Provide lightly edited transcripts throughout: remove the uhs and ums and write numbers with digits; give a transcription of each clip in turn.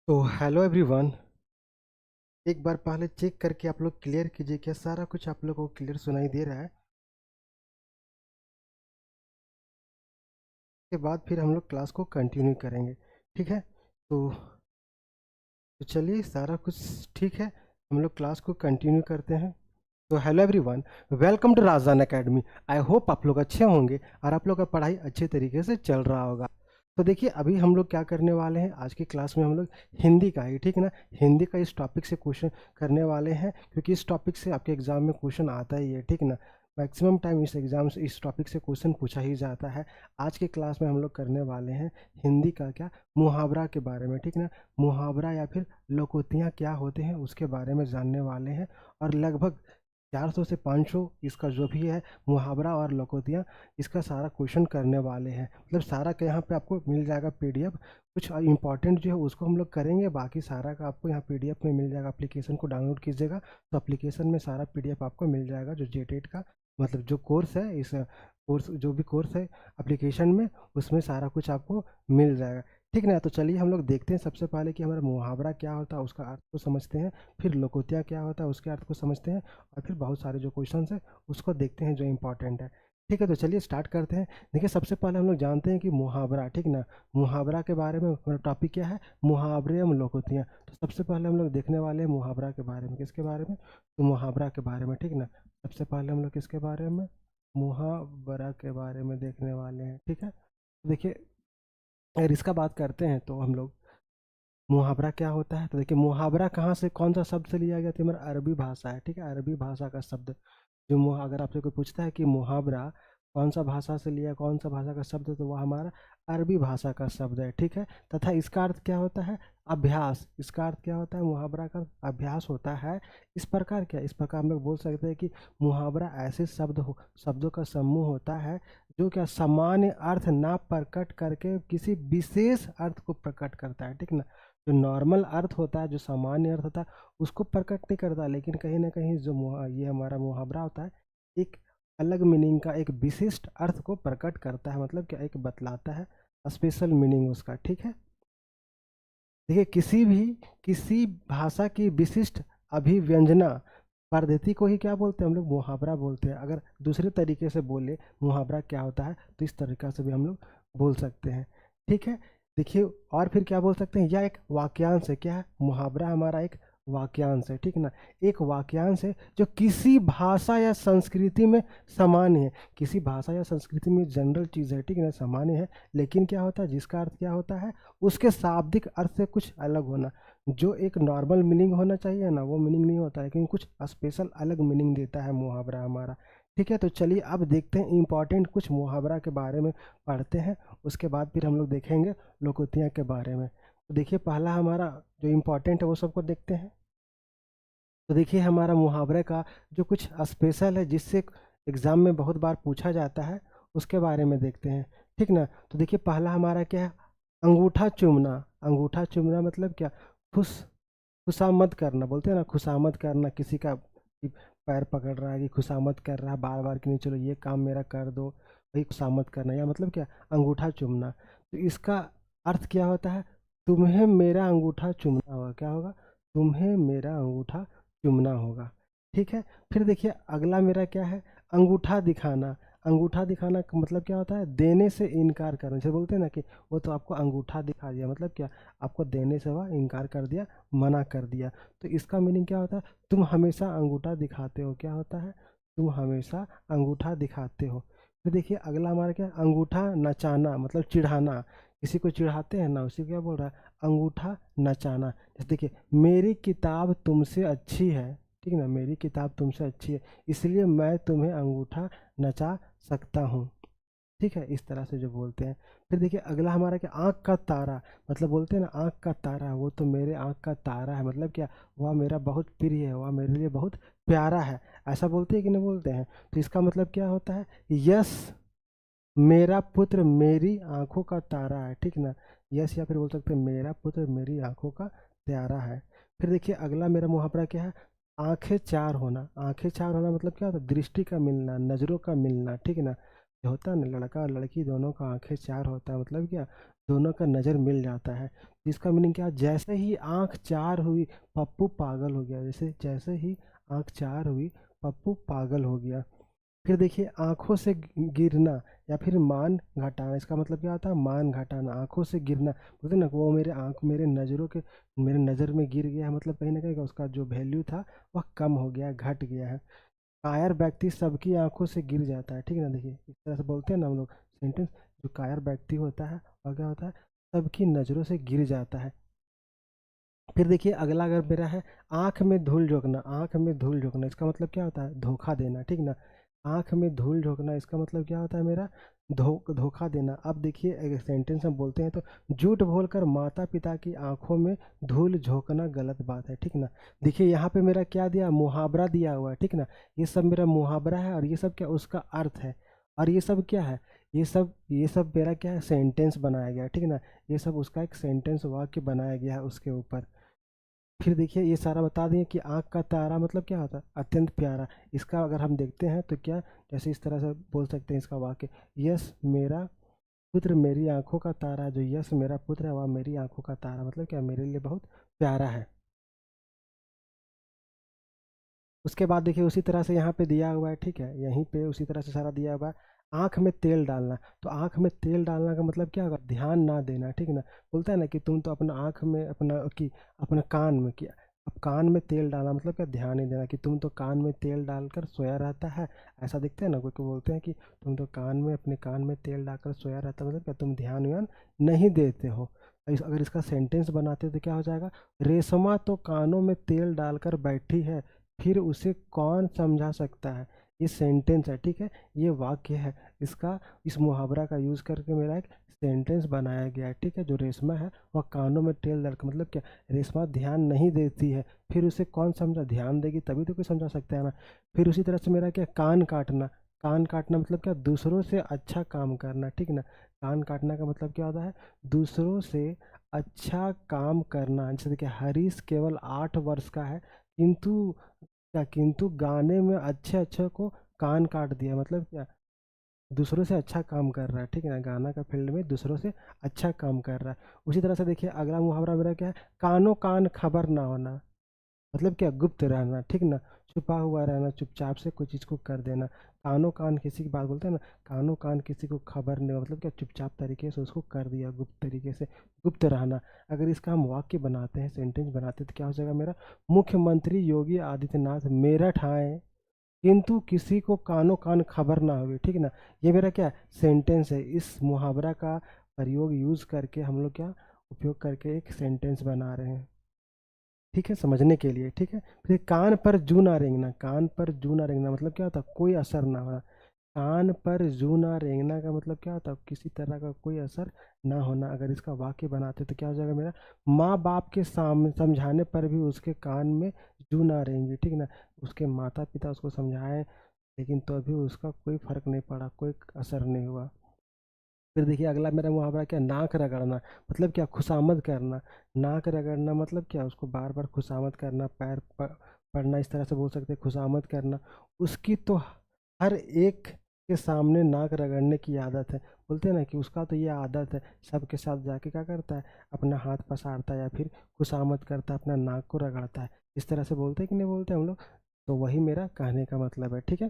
तो hello everyone. एक बार पहले चेक करके आप लोग क्लियर कीजिए, क्या सारा कुछ आप लोगों को क्लियर सुनाई दे रहा है। उसके बाद फिर हम लोग क्लास को कंटिन्यू करेंगे। ठीक है, तो चलिए, सारा कुछ ठीक है, हम लोग क्लास को कंटिन्यू करते हैं। तो hello everyone, welcome to Rajdan academy. I hope आप लोग अच्छे होंगे और आप लोग का पढ़ाई अच्छे तरीके से चल रहा होगा। तो देखिए, अभी हम लोग क्या करने वाले हैं आज की क्लास में, हम लोग हिंदी का ही, ठीक है ना, हिंदी का इस टॉपिक से क्वेश्चन करने वाले हैं, क्योंकि इस टॉपिक से आपके एग्जाम में क्वेश्चन आता ही है, ठीक है ना। मैक्सिमम टाइम इस एग्जाम से इस टॉपिक से क्वेश्चन पूछा ही जाता है। आज की क्लास में हम लोग करने वाले हैं हिंदी का क्या, मुहावरा के बारे में, ठीक है ना। मुहावरा या फिर लोकोक्तियाँ क्या होते हैं उसके बारे में जानने वाले हैं। और लगभग 400 से 500 इसका जो भी है मुहावरा और लोकोक्तियाँ, इसका सारा क्वेश्चन करने वाले हैं। मतलब सारा का यहाँ पे आपको मिल जाएगा पीडीएफ। कुछ इंपॉर्टेंट जो है उसको हम लोग करेंगे, बाकी सारा का आपको यहाँ पीडीएफ में मिल जाएगा। एप्लीकेशन को डाउनलोड कीजिएगा तो एप्लीकेशन में सारा पीडीएफ आपको मिल जाएगा। जो जेटेट का मतलब जो कोर्स है, इस कोर्स जो भी कोर्स है एप्लीकेशन में, उसमें सारा कुछ आपको मिल जाएगा, ठीक ना। तो चलिए हम लोग देखते हैं सबसे पहले कि हमारा मुहावरा क्या होता है, उसका अर्थ को समझते हैं। फिर लोकोक्तियाँ क्या होता है, उसके अर्थ को समझते हैं। और फिर बहुत सारे जो क्वेश्चन है उसको देखते हैं जो इंपॉर्टेंट है। ठीक है, तो चलिए स्टार्ट करते हैं। देखिए, सबसे पहले हम लोग जानते हैं कि मुहावरा, ठीक ना। मुहावरा के बारे में हमारा टॉपिक क्या है, मुहावरे एवं लोकोक्तियाँ। तो सबसे पहले हम लोग देखने वाले हैं मुहावरा के बारे में। किसके बारे में? तो मुहावरा के बारे में, ठीक ना। सबसे पहले हम लोग किसके बारे में, मुहावरा के बारे में देखने वाले हैं, ठीक है। देखिए, अगर इसका बात करते हैं तो हम लोग, मुहावरा क्या होता है, तो देखिए मुहावरा कहाँ से, कौन सा शब्द से लिया गया, तो हमारा अरबी भाषा है, ठीक है। अरबी भाषा का शब्द जो अगर आपसे कोई पूछता है कि मुहावरा कौन सा भाषा से लिया, कौन सा भाषा का शब्द है, तो वह हमारा अरबी भाषा का शब्द है, ठीक है। तथा इसका अर्थ क्या होता है, अभ्यास। इसका अर्थ क्या होता है, मुहावरा का अभ्यास होता है। इस प्रकार क्या, इस प्रकार हम लोग बोल सकते हैं कि मुहावरा ऐसे शब्दों का समूह होता है जो क्या सामान्य अर्थ ना प्रकट करके किसी विशेष अर्थ को प्रकट करता है, ठीक ना। जो नॉर्मल अर्थ होता है, जो सामान्य अर्थ होता है, उसको प्रकट नहीं करता, लेकिन कहीं ना कहीं जो ये हमारा मुहावरा होता है, एक अलग मीनिंग का, एक विशिष्ट अर्थ को प्रकट करता है। मतलब क्या, एक बतलाता है स्पेशल मीनिंग उसका, ठीक है। देखिए, किसी भाषा की विशिष्ट अभिव्यंजना पद्धति को ही क्या बोलते हैं हम लोग, मुहावरा बोलते हैं। अगर दूसरे तरीके से बोले मुहावरा क्या होता है, तो इस तरीका से भी हम लोग बोल सकते हैं, ठीक है। देखिए, और फिर क्या बोल सकते हैं, यह एक वाक्यांश है। क्या है, मुहावरा हमारा एक वाक्यांश है, ठीक ना। एक वाक्यांश है जो किसी भाषा या संस्कृति में सामान्य है। किसी भाषा या संस्कृति में जनरल चीज़ है, ठीक है ना, सामान्य है। लेकिन क्या होता है, जिसका अर्थ क्या होता है, उसके शाब्दिक अर्थ से कुछ अलग होना। जो एक नॉर्मल मीनिंग होना चाहिए ना, वो मीनिंग नहीं होता, लेकिन कुछ स्पेशल अलग मीनिंग देता है मुहावरा हमारा, ठीक है। तो चलिए अब देखते हैं इंपॉर्टेंट कुछ मुहावरा के बारे में पढ़ते हैं। उसके बाद फिर हम लोग देखेंगे लोकोक्तियाँ के बारे में। तो देखिए, पहला हमारा जो इम्पोर्टेंट है वो सबको देखते हैं। तो देखिए, हमारा मुहावरे का जो कुछ स्पेशल है, जिससे एग्ज़ाम में बहुत बार पूछा जाता है, उसके बारे में देखते हैं, ठीक ना। तो देखिए, पहला हमारा क्या है, अंगूठा चूमना। अंगूठा चूमना मतलब क्या, खुश खुशामद करना, बोलते हैं ना, खुशामद करना। किसी का कि पैर पकड़ रहा है, कि खुशामद कर रहा है बार बार, कि नहीं चलो ये काम मेरा कर दो, वही खुशामद करना, या मतलब क्या, अंगूठा चूमना। तो इसका अर्थ क्या होता है, तुम्हें मेरा अंगूठा चूमना होगा। क्या होगा, तुम्हें मेरा अंगूठा चूमना होगा, ठीक है। फिर देखिए, अगला मेरा क्या है, अंगूठा दिखाना। अंगूठा दिखाना का मतलब क्या होता है, देने से इनकार करना। जैसे बोलते हैं ना कि वो तो आपको अंगूठा दिखा दिया, मतलब क्या, आपको देने से वह इनकार कर दिया, मना कर दिया। तो इसका मीनिंग क्या होता है, तुम हमेशा अंगूठा दिखाते हो। क्या होता है, तुम हमेशा अंगूठा दिखाते हो। फिर देखिए, अगला हमारा क्या, अंगूठा नचाना, मतलब चिढ़ाना। किसी को चिढ़ाते हैं ना, उसी को क्या बोल रहा है, अंगूठा नचाना। जैसे देखिए, मेरी किताब तुमसे अच्छी है, ठीक है ना, मेरी किताब तुमसे अच्छी है, इसलिए मैं तुम्हें अंगूठा नचा सकता हूँ, ठीक है। इस तरह से जो बोलते हैं। फिर देखिए, अगला हमारा क्या, आँख का तारा। मतलब बोलते हैं ना, आँख का तारा, वो तो मेरे आँख का तारा है। मतलब क्या, वह मेरा बहुत प्रिय है, वह मेरे लिए बहुत प्यारा है। ऐसा बोलते हैं कि नहीं बोलते हैं। तो इसका मतलब क्या होता है, यस मेरा पुत्र मेरी आंखों का तारा है, ठीक ना। यस, या फिर बोल सकते हैं मेरा पुत्र मेरी आंखों का प्यारा है। फिर देखिए, अगला मेरा मुहावरा क्या है, आंखें चार होना। आंखें चार होना मतलब क्या होता है, दृष्टि का मिलना, नज़रों का मिलना, ठीक है ना। जो होता है ना, लड़का और लड़की दोनों का आंखें चार होता है, मतलब क्या, दोनों का नज़र मिल जाता है। तो इसका मीनिंग क्या, जैसे ही आँख चार हुई पप्पू पागल हो गया, जैसे जैसे ही आँख चार हुई पप्पू पागल हो गया। फिर देखिए आँखों से गिरना या फिर मान घटाना, इसका मतलब क्या होता है, मान घटाना, आँखों से गिरना। बोलते हैं ना कि वो मेरे आँख मेरे नज़रों के मेरे नज़र में गिर गया है, मतलब कहीं ना कहीं उसका जो वैल्यू था वह कम हो गया, घट गया है। कायर व्यक्ति सबकी आंखों से गिर जाता है, ठीक है ना। देखिए इस तरह से बोलते हैं ना हम लोग सेंटेंस, जो कायर व्यक्ति होता है और क्या होता है, सबकी नज़रों से गिर जाता है। फिर देखिए अगला अगर मेरा है, आंख में धूल झोंकना, आंख में धूल झोंकना इसका मतलब क्या होता है, धोखा देना, ठीक ना। आंख में धूल झोंकना इसका मतलब क्या होता है मेरा, धोखा देना। अब देखिए एक सेंटेंस हम बोलते हैं तो, झूठ बोलकर माता पिता की आंखों में धूल झोंकना गलत बात है, ठीक ना। देखिए यहाँ पे मेरा क्या दिया, मुहावरा दिया हुआ है, ठीक ना। ये सब मेरा मुहावरा है और ये सब क्या उसका अर्थ है, और ये सब क्या है, ये सब मेरा क्या है, सेंटेंस बनाया गया है, ठीक ना। ये सब उसका एक सेंटेंस वाक्य बनाया गया है उसके ऊपर। फिर देखिए ये सारा बता दें कि आँख का तारा मतलब क्या होता है, अत्यंत प्यारा। इसका अगर हम देखते हैं तो क्या, जैसे इस तरह से बोल सकते हैं इसका वाक्य, यस मेरा पुत्र मेरी आंखों का तारा है। जो यस मेरा पुत्र है वह मेरी आंखों का तारा, मतलब क्या, मेरे लिए बहुत प्यारा है। उसके बाद देखिए उसी तरह से यहाँ पे दिया हुआ है, ठीक है, यहीं पे उसी तरह से सारा दिया हुआ है। आँख में तेल डालना, तो आँख में तेल डालना का मतलब क्या होगा, ध्यान ना देना, ठीक ना। बोलता है ना कि तुम तो अपना आँख में अपना कि अपना कान में किया, अब कान में तेल डालना मतलब क्या, ध्यान नहीं देना, कि तुम तो कान में तेल डालकर सोया रहता है। ऐसा दिखता है ना, कोई को बोलते हैं कि तुम तो कान में अपने कान में तेल डालकर सोया रहता है, मतलब क्या तुम ध्यान व्यान नहीं देते हो। अगर इसका सेंटेंस बनाते तो क्या हो जाएगा, रेशमा तो कानों में तेल डालकर बैठी है, फिर उसे कौन समझा सकता है। ये सेंटेंस है, ठीक है, ये वाक्य है। इसका इस मुहावरा का यूज़ करके मेरा एक सेंटेंस बनाया गया है, ठीक है। जो रेशमा है वह कानों में तेल डाल, मतलब क्या, रेशमा ध्यान नहीं देती है, फिर उसे कौन समझा, ध्यान देगी तभी तो कोई समझा सकता है ना। फिर उसी तरह से मेरा क्या, कान काटना, कान काटना मतलब क्या, दूसरों से अच्छा काम करना, ठीक ना। कान काटना का मतलब क्या होता है, दूसरों से अच्छा काम करना। जैसे देखिए हरीश केवल 8 वर्ष का है, किंतु गाने में अच्छे अच्छे को कान काट दिया, मतलब क्या, दूसरों से अच्छा काम कर रहा है, ठीक है ना, गाना का फील्ड में दूसरों से अच्छा काम कर रहा है। उसी तरह से देखिए अगला मुहावरा मेरा क्या है, कानों कान खबर ना होना, मतलब क्या, गुप्त रहना, ठीक ना, छुपा हुआ रहना, चुपचाप से कोई चीज़ को कर देना। कानों कान किसी की बात बोलते हैं ना, कानों कान किसी को खबर नहीं, मतलब क्या, चुपचाप तरीके से उसको कर दिया, गुप्त तरीके से, गुप्त रहना। अगर इसका हम वाक्य बनाते हैं, सेंटेंस बनाते हैं तो क्या हो जाएगा मेरा, मुख्यमंत्री योगी आदित्यनाथ मेरठ आए किंतु किसी को कानों कान खबर ना हुई, ठीक है ना। ये मेरा क्या सेंटेंस है, इस मुहावरा का प्रयोग यूज करके हम लोग क्या उपयोग करके एक सेंटेंस बना रहे हैं, ठीक है, समझने के लिए, ठीक है। फिर कान पर जू ना रेंगना, कान पर जू ना रेंगना मतलब क्या होता है, कोई असर ना होना। कान पर जू ना रेंगना का मतलब क्या होता है, किसी तरह का कोई असर ना होना। अगर इसका वाक्य बनाते तो क्या हो जाएगा मेरा, माँ बाप के सामने समझाने पर भी उसके कान में जू ना रेंगी, ठीक ना। उसके माता पिता उसको समझाएं लेकिन तो अभी उसका कोई फर्क नहीं पड़ा, कोई असर नहीं हुआ। फिर देखिए अगला मेरा मुहावरा क्या, नाक रगड़ना, मतलब क्या, खुशामद करना। नाक रगड़ना मतलब क्या, उसको बार बार खुशामद करना, पड़ना, इस तरह से बोल सकते हैं, खुशामद करना। उसकी तो हर एक के सामने नाक रगड़ने की आदत है, बोलते हैं ना कि उसका तो ये आदत है, सबके साथ जाके क्या करता है, अपना हाथ पसारता है या फिर खुशामद करता है, अपना नाक को रगड़ता है। इस तरह से बोलते हैं कि नहीं बोलते हम लोग, तो वही मेरा कहने का मतलब है, ठीक है।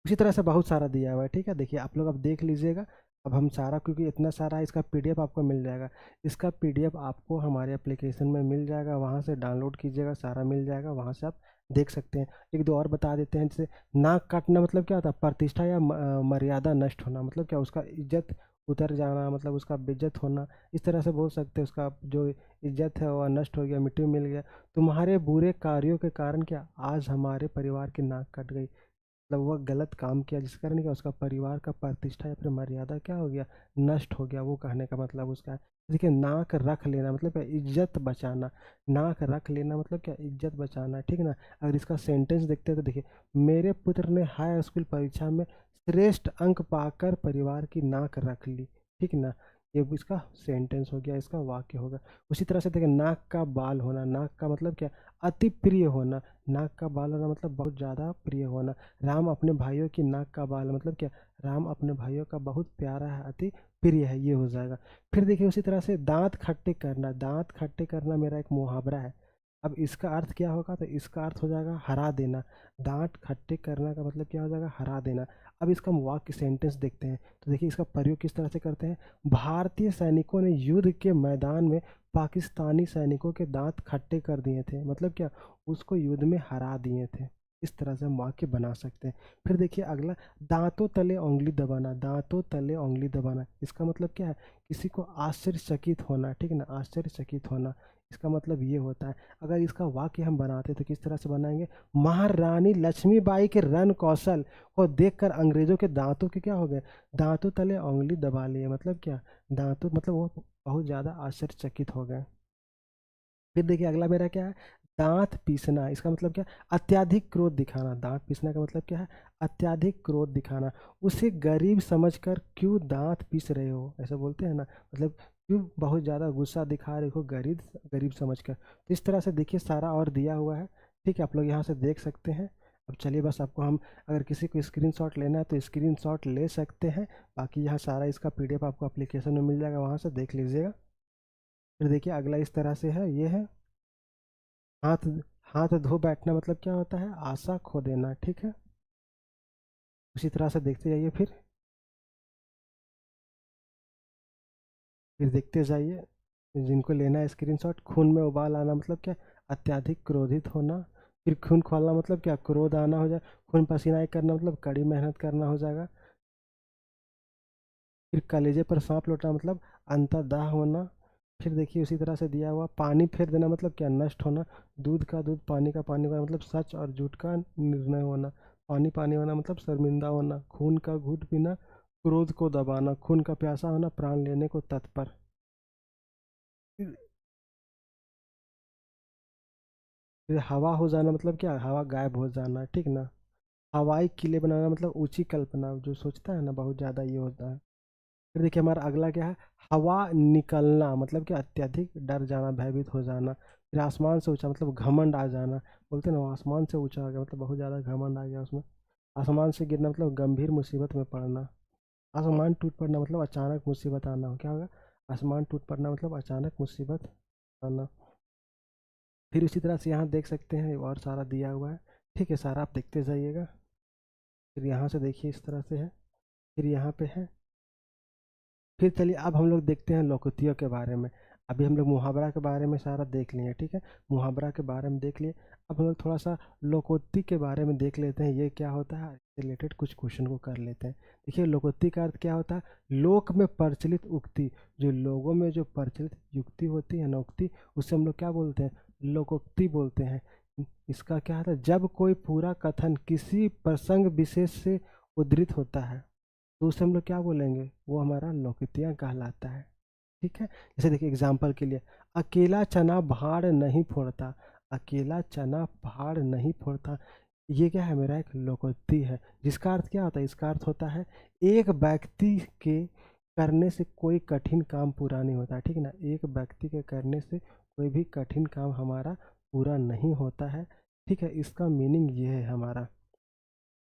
उसी तरह से बहुत सारा दिया हुआ है, ठीक है। देखिए आप लोग अब देख लीजिएगा, अब हम सारा, क्योंकि इतना सारा है, इसका पीडीएफ आपको मिल जाएगा। इसका पीडीएफ आपको हमारे एप्लीकेशन में मिल जाएगा, वहाँ से डाउनलोड कीजिएगा, सारा मिल जाएगा, वहाँ से आप देख सकते हैं। एक दो और बता देते हैं, जैसे नाक काटना मतलब क्या होता है, प्रतिष्ठा या मर्यादा नष्ट होना, मतलब क्या, उसका इज्जत उतर जाना, मतलब उसका बेइज्जत होना, इस तरह से बोल सकते हैं। उसका जो इज्जत है वह नष्ट हो गया, मिट्टी में मिल गया। तुम्हारे बुरे कार्यों के कारण क्या, आज हमारे परिवार की नाक कट गई, मतलब वह गलत काम किया जिस कारण क्या, उसका परिवार का प्रतिष्ठा या फिर मर्यादा क्या हो गया, नष्ट हो गया, वो कहने का मतलब उसका है। देखिए नाक रख लेना मतलब क्या, इज्जत बचाना। नाक रख लेना मतलब क्या, इज्जत बचाना, ठीक ना। अगर इसका सेंटेंस देखते हैं तो देखिए, मेरे पुत्र ने हाई स्कूल परीक्षा में श्रेष्ठ अंक पाकर परिवार की नाक रख ली, ठीक ना। ये इसका सेंटेंस हो गया, इसका वाक्य होगा। उसी तरह से देखिए नाक का बाल होना, नाक का मतलब क्या, अति प्रिय होना, नाक का बाल होना मतलब बहुत ज़्यादा प्रिय होना। राम अपने भाइयों की नाक का बाल मतलब क्या, राम अपने भाइयों का बहुत प्यारा है, अति प्रिय है, ये हो जाएगा। फिर देखिए उसी तरह से दांत खट्टे करना, दांत खट्टे करना मेरा एक मुहावरा है। अब इसका अर्थ क्या होगा, तो इसका अर्थ हो जाएगा हरा देना। दांत खट्टे करना का मतलब क्या हो जाएगा, हरा देना। अब इसका हम वाक्य सेंटेंस देखते हैं, तो देखिए इसका प्रयोग किस तरह से करते हैं। भारतीय सैनिकों ने युद्ध के मैदान में पाकिस्तानी सैनिकों के दांत खट्टे कर दिए थे, मतलब क्या, उसको युद्ध में हरा दिए थे। इस तरह से हम वाक्य बना सकते हैं। फिर देखिए अगला, दांतों तले उंगली दबाना, दांतों तले उंगली दबाना, इसका मतलब क्या है, किसी को आश्चर्यचकित होना, ठीक है ना, आश्चर्यचकित होना, इसका मतलब ये होता है। अगर इसका वाक्य हम बनाते तो किस तरह से बनाएंगे, महारानी लक्ष्मीबाई के रण कौशल को देखकर अंग्रेजों के दांतों के क्या हो गए, दांतों तले उंगली दबा लिए, मतलब क्या, दांतों मतलब वो बहुत ज़्यादा आश्चर्यचकित हो गए। फिर देखिए अगला मेरा क्या है, दांत पीसना, इसका मतलब क्या, अत्याधिक क्रोध दिखाना। दांत पीसना का मतलब क्या है, अत्याधिक क्रोध दिखाना। उसे गरीब समझकर क्यों दांत पीस रहे हो, ऐसा बोलते हैं ना, मतलब क्यों बहुत ज़्यादा गुस्सा दिखा रहे हो, गरीब गरीब समझकर। तो इस तरह से देखिए सारा और दिया हुआ है, ठीक है, आप लोग यहाँ से देख सकते हैं। अब चलिए बस आपको हम, अगर किसी को स्क्रीनशॉट लेना है तो स्क्रीनशॉट ले सकते हैं, बाकी यहाँ सारा इसका पीडीएफ आपको एप्लीकेशन में मिल जाएगा, वहाँ से देख लीजिएगा। फिर देखिए अगला इस तरह से है, ये है हाथ, हाथ धो बैठना मतलब क्या होता है, आशा खो देना, ठीक है। उसी तरह से देखते जाइए, फिर देखते जाइए, जिनको लेना है स्क्रीनशॉट। खून में उबाल आना मतलब क्या, अत्याधिक क्रोधित होना। फिर खून खौलना मतलब क्या, क्रोध आना हो जाए। खून पसीना एक करना मतलब कड़ी मेहनत करना हो जाएगा। फिर कलेजे पर सांप लौटना मतलब अंतर्दाह होना। फिर देखिए उसी तरह से दिया हुआ, पानी फेर देना मतलब क्या, नष्ट होना। दूध का दूध, पानी का पानी होना मतलब सच और झूठ का निर्णय होना। पानी पानी होना मतलब शर्मिंदा होना। खून का घूंट पीना, क्रोध को दबाना। खून का प्यासा होना, प्राण लेने को तत्पर। फिर हवा हो जाना मतलब क्या, हवा गायब हो जाना, ठीक ना। हवाई किले बनाना मतलब ऊंची कल्पना, जो सोचता है ना बहुत ज़्यादा, ये होता है। फिर देखिए हमारा अगला क्या है, हवा निकलना मतलब क्या, अत्यधिक डर जाना, भयभीत हो जाना। फिर आसमान से ऊंचा मतलब घमंड आ जाना, बोलते हैं ना वो आसमान से ऊंचा आ गया मतलब बहुत ज़्यादा घमंड आ गया उसमें। आसमान से गिरना मतलब गंभीर मुसीबत में पड़ना। आसमान टूट पड़ना मतलब अचानक मुसीबत आना, क्या होगा, आसमान टूट पड़ना मतलब अचानक मुसीबत आना। फिर इसी तरह से यहाँ देख सकते हैं और सारा दिया हुआ है, ठीक है, सारा आप देखते जाइएगा। फिर यहाँ से देखिए इस तरह से है, फिर यहाँ पे है। फिर चलिए अब हम लोग देखते हैं लोकोक्तियों के बारे में। अभी हम लोग मुहावरा के बारे में सारा देख लिए, ठीक है, मुहावरा के बारे में देख लिए। अब हम लोग थोड़ा सा लोकोक्ति के बारे में देख लेते हैं, ये क्या होता है, रिलेटेड कुछ क्वेश्चन को कर लेते हैं। देखिए लोकोक्ति का अर्थ क्या होता है, लोक में प्रचलित उक्ति, जो लोगों में जो प्रचलित युक्ति होती है ना, उक्ति, उससे हम लोग क्या बोलते हैं, लोकोक्ति बोलते हैं। इसका क्या होता है, जब कोई पूरा कथन किसी प्रसंग विशेष से उद्धृत होता है तो उसे हम लोग क्या बोलेंगे, वो हमारा लोकोक्तियाँ कहलाता है, ठीक है। जैसे देखिए एग्जाम्पल के लिए, अकेला चना भाड़ नहीं फोड़ता, अकेला चना भाड़ नहीं फोड़ता, ये क्या है, मेरा एक लोकोक्ति है। जिसका अर्थ क्या होता है, इसका अर्थ होता है एक व्यक्ति के करने से कोई कठिन काम पूरा नहीं होता, ठीक है ना, एक व्यक्ति के करने से कोई भी कठिन काम हमारा पूरा नहीं होता है, ठीक है, इसका मीनिंग ये है हमारा।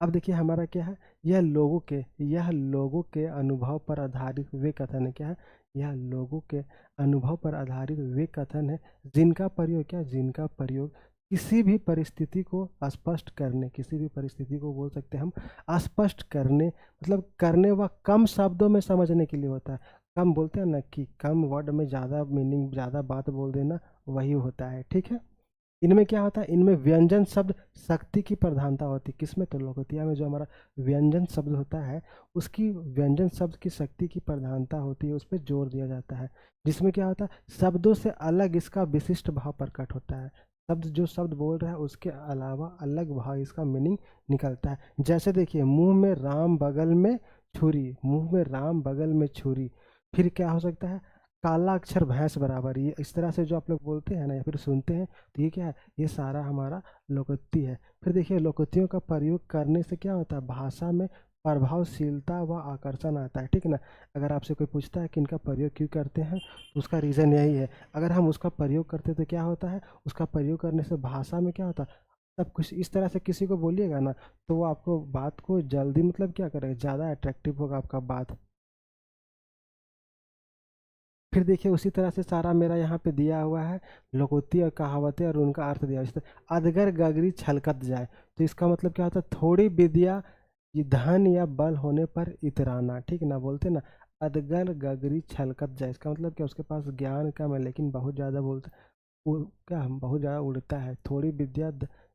अब देखिए हमारा क्या है, यह लोगों के अनुभव पर आधारित वे कथन है, क्या है, यह लोगों के अनुभव पर आधारित वे कथन है जिनका प्रयोग, क्या, जिनका प्रयोग किसी भी परिस्थिति को स्पष्ट करने, किसी भी परिस्थिति को बोल सकते हैं हम स्पष्ट करने, मतलब करने व कम शब्दों में समझने के लिए होता है। कम बोलते हैं ना कि कम वर्ड में ज़्यादा मीनिंग, ज़्यादा बात बोल देना, वही होता है, ठीक है। इनमें क्या होता है, इनमें व्यंजन शब्द शक्ति की प्रधानता होती है, किसमें, तो लोकोक्तिया में जो हमारा व्यंजन शब्द होता है उसकी व्यंजन शब्द की शक्ति की प्रधानता होती है, उस पर जोर दिया जाता है। जिसमें क्या होता है, शब्दों से अलग इसका विशिष्ट भाव प्रकट होता है। शब्द जो शब्द बोल रहा है उसके अलावा अलग भाव इसका मीनिंग निकलता है। जैसे देखिए, मुंह में राम बगल में छुरी, मुंह में राम बगल में छुरी। फिर क्या हो सकता है, काला अक्षर भैंस बराबर, ये इस तरह से जो आप लोग बोलते हैं ना या फिर सुनते हैं, तो ये क्या है, ये सारा हमारा लोकोक्ति है। फिर देखिए लोकोक्तियों का प्रयोग करने से क्या होता है, भाषा में प्रभावशीलता व आकर्षण आता है, ठीक है ना। अगर आपसे कोई पूछता है कि इनका प्रयोग क्यों करते हैं, तो उसका रीज़न यही है। अगर हम उसका प्रयोग करते तो क्या होता है, उसका प्रयोग करने से भाषा में क्या होता है, सब कुछ इस तरह से किसी को बोलिएगा ना, तो वो आपको बात को जल्दी मतलब क्या करेगा, ज़्यादा अट्रैक्टिव होगा आपका बात। फिर देखिए उसी तरह से सारा मेरा यहाँ पे दिया हुआ है लोकोक्ति और कहावतें और उनका अर्थ दिया हुआ है। इस तरह अजगर गगरी छलकत जाए, तो इसका मतलब क्या होता है, थोड़ी विद्या ये धन या बल होने पर इतराना, ठीक है ना। बोलते ना अजगर गगरी छलकत जाए, इसका मतलब क्या, उसके पास ज्ञान कम है लेकिन बहुत ज़्यादा बोलता क्या हम बहुत ज़्यादा उड़ता है। थोड़ी विद्या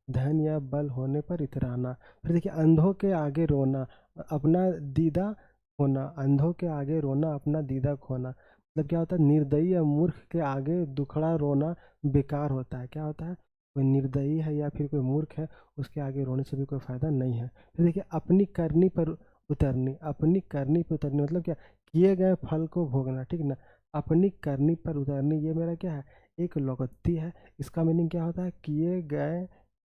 धन या बल होने पर इतराना। फिर देखिए अंधों के आगे रोना अपना दीदा खोना, अंधों के आगे रोना अपना दीदा खोना, मतलब क्या होता है, निर्दयी या मूर्ख के आगे दुखड़ा रोना बेकार होता है। क्या होता है, कोई निर्दयी है या फिर कोई मूर्ख है, उसके आगे रोने से भी कोई फायदा नहीं है। फिर देखिए अपनी करनी पर उतरनी, अपनी करनी पर उतरनी मतलब क्या, किए गए फल को भोगना, ठीक है ना। अपनी करनी पर उतरनी, ये मेरा क्या है, एक लोकोक्ति है। इसका मीनिंग क्या होता है,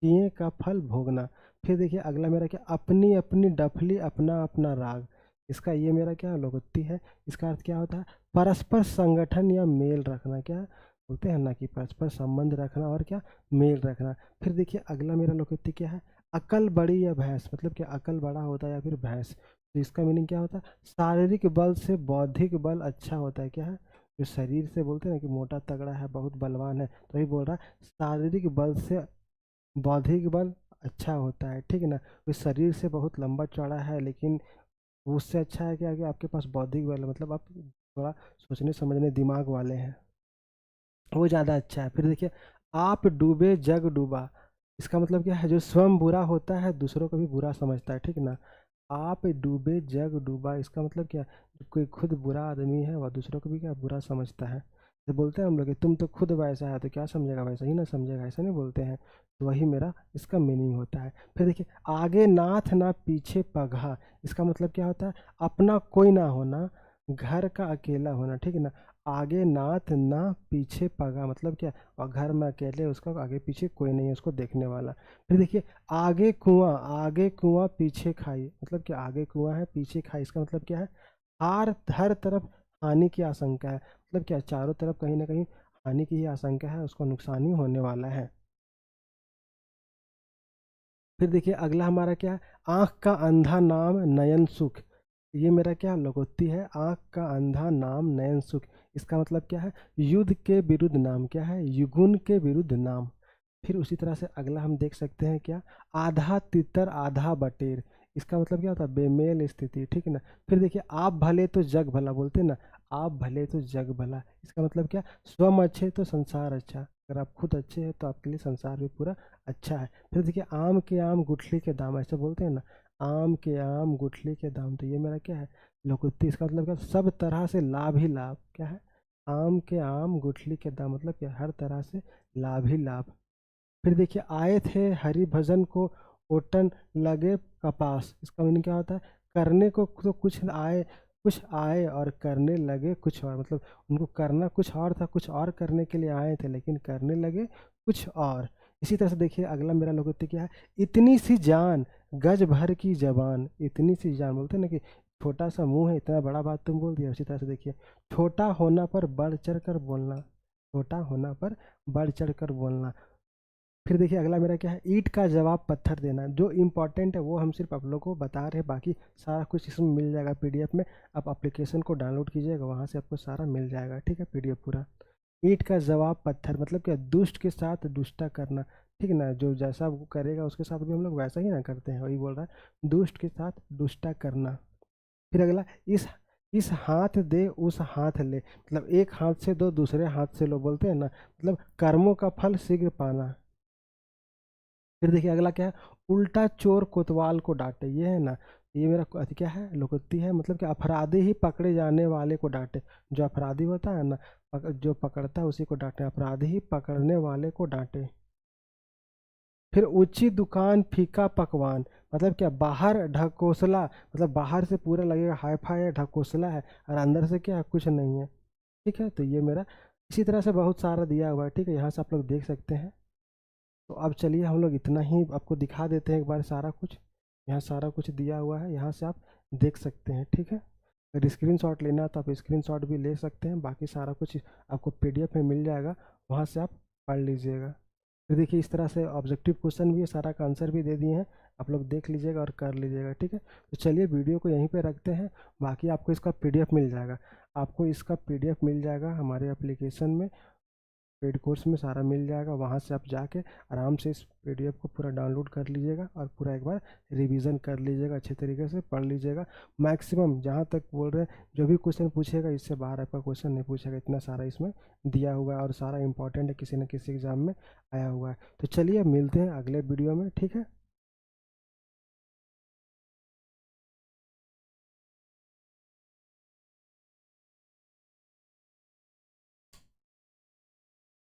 किए का फल भोगना। फिर देखिए अगला मेरा क्या, अपनी अपनी डफली अपना अपना राग, इसका ये मेरा क्या लोकोक्ति है। इसका अर्थ क्या होता है, परस्पर संगठन या मेल रखना, क्या बोलते हैं ना कि परस्पर संबंध रखना और क्या मेल रखना। फिर देखिए अगला मेरा लोकोक्ति क्या है, अकल बड़ी या भैंस, मतलब क्या अकल बड़ा होता है या फिर भैंस। तो इसका मीनिंग क्या होता है, शारीरिक बल से बौद्धिक बल अच्छा होता है। क्या है, जो शरीर से बोलते हैं ना कि मोटा तगड़ा है बहुत बलवान है, तो वही बोल रहा है शारीरिक बल से बौद्धिक बल अच्छा होता है, ठीक है ना। वो शरीर से बहुत लंबा चौड़ा है लेकिन उससे अच्छा है क्या कि आपके पास बौद्धिक बल है, मतलब आप थोड़ा सोचने समझने दिमाग वाले हैं, वो ज़्यादा अच्छा है। फिर देखिए आप डूबे जग डूबा, इसका मतलब क्या है, जो स्वयं बुरा होता है दूसरों को भी बुरा समझता है, ठीक है ना। आप डूबे जग डूबा, इसका मतलब क्या, कोई खुद बुरा आदमी है वह दूसरों को भी क्या बुरा समझता है। तो बोलते हैं हम लोग कि तुम तो खुद वैसा है तो क्या समझेगा, वैसा ही ना समझेगा, ऐसा नहीं बोलते हैं। तो वही मेरा इसका मीनिंग होता है। फिर देखिए आगे नाथ ना पीछे पगहा, इसका मतलब क्या होता है, अपना कोई ना होना, घर का अकेला होना, ठीक है ना। आगे नाथ ना पीछे पगा मतलब क्या, और घर में अकेले, उसका आगे पीछे कोई नहीं है उसको देखने वाला। फिर देखिए आगे कुआं पीछे खाई, मतलब क्या आगे कुआं है पीछे खाई, इसका मतलब क्या है, हर तरफ हानि की आशंका है, मतलब क्या चारों तरफ कहीं ना कहीं हानि की ही आशंका है, उसको नुकसान ही होने वाला है। फिर देखिए अगला हमारा क्या है, आंख का अंधा नाम नयन सुख, ये मेरा क्या लोकोक्ति है, आंख का अंधा नाम नयन सुख। इसका मतलब क्या है, युद्ध के विरुद्ध नाम, क्या है, युगुन के विरुद्ध नाम। फिर उसी तरह से अगला हम देख सकते हैं क्या, आधा तितर आधा बटेर, इसका मतलब क्या होता है, बेमेल स्थिति, ठीक है ना। फिर देखिए आप भले तो जग भला, बोलते हैं ना आप भले तो जग भला, इसका मतलब क्या, स्वयं अच्छे तो संसार अच्छा, अगर आप खुद अच्छे हैं तो आपके लिए संसार भी पूरा अच्छा है। फिर देखिए आम के आम गुठली के दाम, ऐसे बोलते हैं ना, आम के आम गुठली के दाम, तो ये मेरा क्या है लोकोक्ति। इसका मतलब क्या, सब तरह से लाभ ही लाभ, क्या है, आम के आम गुठली के दाम मतलब क्या, हर तरह से लाभ ही लाभ। फिर देखिए आए थे हरि भजन को ओटन लगे कपास, इसका मीनिंग क्या होता है, करने को तो कुछ आए और करने लगे कुछ और, मतलब उनको करना कुछ और था, कुछ और करने के लिए आए थे लेकिन करने लगे कुछ और। इसी तरह से देखिए अगला मेरा लोकोक्ति क्या है, इतनी सी जान गज भर की जबान, इतनी सी जान, बोलते हैं ना कि छोटा सा मुंह है इतना बड़ा बात तुम बोल दिया। उसी तरह से देखिए छोटा होना पर बढ़ चढ़ कर बोलना, छोटा होना पर बढ़ चढ़ कर बोलना। फिर देखिए अगला मेरा क्या है, ईंट का जवाब पत्थर देना, जो इम्पोर्टेंट है वो हम सिर्फ आप लोग को बता रहे हैं, बाकी सारा कुछ इसमें मिल जाएगा पीडीएफ में। आप एप्लीकेशन को डाउनलोड कीजिएगा, वहाँ से आपको सारा मिल जाएगा, ठीक है, पीडीएफ पूरा। ईंट का जवाब पत्थर मतलब क्या, दुष्ट के साथ दुष्टा करना, ठीक है ना, जो जैसा वो करेगा उसके साथ भी हम लोग वैसा ही ना करते हैं, वही बोल रहा है दुष्ट के साथ दुष्टा करना। फिर अगला इस हाथ दे उस हाथ ले, मतलब एक हाथ से दो दूसरे हाथ से लो, बोलते हैं ना, मतलब कर्मों का फल शीघ्र पाना। फिर देखिए अगला क्या है, उल्टा चोर कोतवाल को डांटे, ये है ना, ये मेरा क्या है लोकोक्ति है, मतलब कि अपराधी ही पकड़े जाने वाले को डांटे, जो अपराधी होता है ना, जो पकड़ता है उसी को डांटे, अपराधी ही पकड़ने वाले को डांटे। फिर ऊंची दुकान फीका पकवान, मतलब क्या बाहर ढकोसला, मतलब बाहर से पूरा लगेगा हाई फाई है ढकोसला है, और अंदर से क्या कुछ नहीं है, ठीक है। तो ये मेरा इसी तरह से बहुत सारा दिया हुआ है, ठीक है, यहाँ से आप लोग देख सकते हैं। तो अब चलिए हम लोग इतना ही आपको दिखा देते हैं एक बार सारा कुछ, यहाँ सारा कुछ दिया हुआ है, यहाँ से आप देख सकते हैं। ठीक है, अगर स्क्रीनशॉट लेना है तो आप स्क्रीनशॉट भी ले सकते हैं, बाकी सारा कुछ आपको पीडीएफ में मिल जाएगा, वहाँ से आप पढ़ लीजिएगा। फिर देखिए इस तरह से ऑब्जेक्टिव क्वेश्चन भी है, सारा का आंसर भी दे दिए हैं, आप लोग देख लीजिएगा और कर लीजिएगा। ठीक है, तो चलिए वीडियो को यहीं पे रखते हैं, बाकी आपको इसका पीडीएफ मिल जाएगा। आपको इसका पीडीएफ मिल जाएगा हमारे एप्लीकेशन में, पेड कोर्स में सारा मिल जाएगा, वहाँ से आप जाके आराम से इस पीडीएफ को पूरा डाउनलोड कर लीजिएगा और पूरा एक बार रिवीजन कर लीजिएगा, अच्छे तरीके से पढ़ लीजिएगा। मैक्सिमम जहाँ तक बोल रहे हैं जो भी क्वेश्चन पूछेगा इससे बाहर आपका क्वेश्चन नहीं पूछेगा, इतना सारा इसमें दिया हुआ है और सारा इंपॉर्टेंट है, किसी न किसी एग्जाम में आया हुआ है। तो चलिए मिलते हैं अगले वीडियो में। ठीक है।